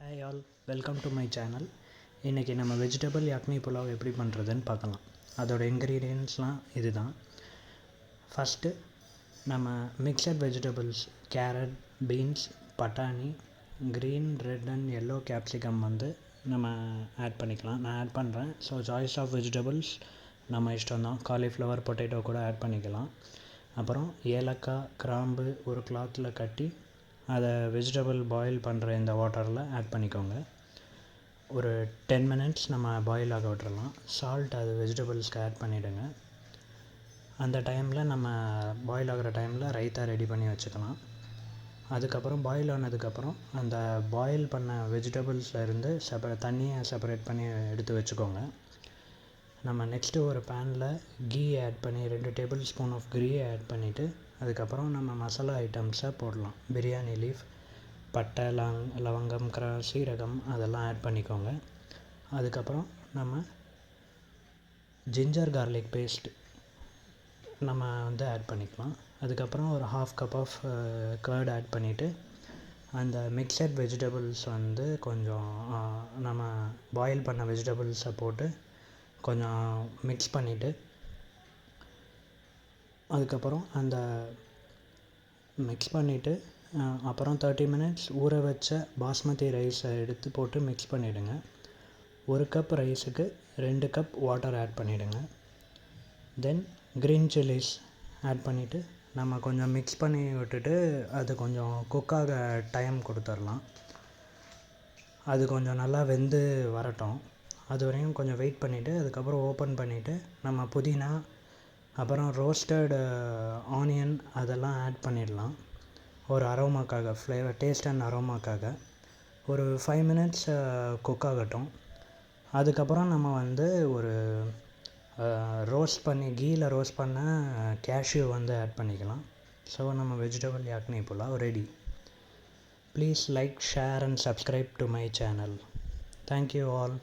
Hi all, welcome to my channel. இன்றைக்கி நம்ம vegetable yakhni pulao எப்படி பண்ணுறதுன்னு பார்க்கலாம். அதோடய இன்க்ரீடியன்ட்ஸ்லாம் இது தான். ஃபஸ்ட்டு நம்ம மிக்சட் வெஜிடபிள்ஸ் கேரட், பீன்ஸ், பட்டாணி, green, red and yellow capsicum நம்ம ஆட் பண்ணிக்கலாம். நான் ஆட் பண்ணுறேன். ஸோ சாய்ஸ் ஆஃப் வெஜிடபிள்ஸ் நம்ம இஷ்டம்தான். காலிஃப்ளவர், பொட்டேட்டோ கூட ஆட் பண்ணிக்கலாம். அப்புறம் ஏலக்காய், கிராம்பு ஒரு கிளாத்தில் கட்டி அதை வெஜிடபிள் பாயில் பண்ணுற இந்த வாட்டரில் ஆட் பண்ணிக்கோங்க. ஒரு 10 மினிட்ஸ் நம்ம பாயில் ஆக விட்டுறலாம். சால்ட் அது வெஜிடபிள்ஸ்க்கு ஆட் பண்ணிவிடுங்க. அந்த டைமில் நம்ம பாயில் ஆகிற டைமில் ரைத்தா ரெடி பண்ணி வச்சுக்கலாம். அதுக்கப்புறம் பாயில் ஆனதுக்கப்புறம் அந்த பாயில் பண்ண வெஜிடபிள்ஸில் இருந்து தண்ணியை செப்பரேட் பண்ணி எடுத்து வச்சுக்கோங்க. நம்ம நெக்ஸ்ட்டு ஒரு பேனில் கீ ஆட் பண்ணி 2 டேபிள் ஸ்பூன் ஆஃப் கீ ஆட் பண்ணிவிட்டு அதுக்கப்புறம் நம்ம மசாலா ஐட்டம்ஸை போடலாம். பிரியாணி லீஃப், பட்டை, லவங்கம், சீரகம் அதெல்லாம் ஆட் பண்ணிக்கோங்க. அதுக்கப்புறம் நம்ம ஜிஞ்சர் கார்லிக் பேஸ்ட் நம்ம ஆட் பண்ணிக்கலாம். அதுக்கப்புறம் ஒரு 1/2 கப் ஆஃப் கர்ட் ஆட் பண்ணிவிட்டு அந்த மிக்சட் வெஜிடபிள்ஸ் கொஞ்சம் நம்ம பாயில் பண்ண வெஜிடபிள்ஸை போட்டு கொஞ்சம் மிக்ஸ் பண்ணிவிட்டு அதுக்கப்புறம் அந்த மிக்ஸ் பண்ணிவிட்டு அப்புறம் 30 மினிட்ஸ் ஊற வச்ச பாஸ்மதி ரைஸை எடுத்து போட்டு மிக்ஸ் பண்ணிவிடுங்க. 1 கப் ரைஸுக்கு 2 கப் வாட்டர் ஆட் பண்ணிவிடுங்க. தென் க்ரீன் சில்லிஸ் ஆட் பண்ணிவிட்டு நம்ம கொஞ்சம் மிக்ஸ் பண்ணி விட்டுட்டு அது கொஞ்சம் குக்காக டைம் கொடுத்துடலாம். அது கொஞ்சம் நல்லா வெந்து வரட்டும். அது வரையும் கொஞ்சம் வெயிட் பண்ணிவிட்டு அதுக்கப்புறம் ஓப்பன் பண்ணிவிட்டு நம்ம புதினா, அப்புறம் ரோஸ்டட் ஆனியன் அதெல்லாம் ஆட் பண்ணிடலாம். ஒரு அரோமாக்காக, ஃப்ளேவர், டேஸ்ட் அண்ட் அரோமாக்காக ஒரு 5 மினிட்ஸ் குக் ஆகட்டும். அதுக்கப்புறம் நம்ம ஒரு கீயில் ரோஸ்ட் பண்ண கேஷ்யூ ஆட் பண்ணிக்கலாம். ஸோ நம்ம vegetable yakhni pulao ready. Please like, share and subscribe to my channel. Thank you all.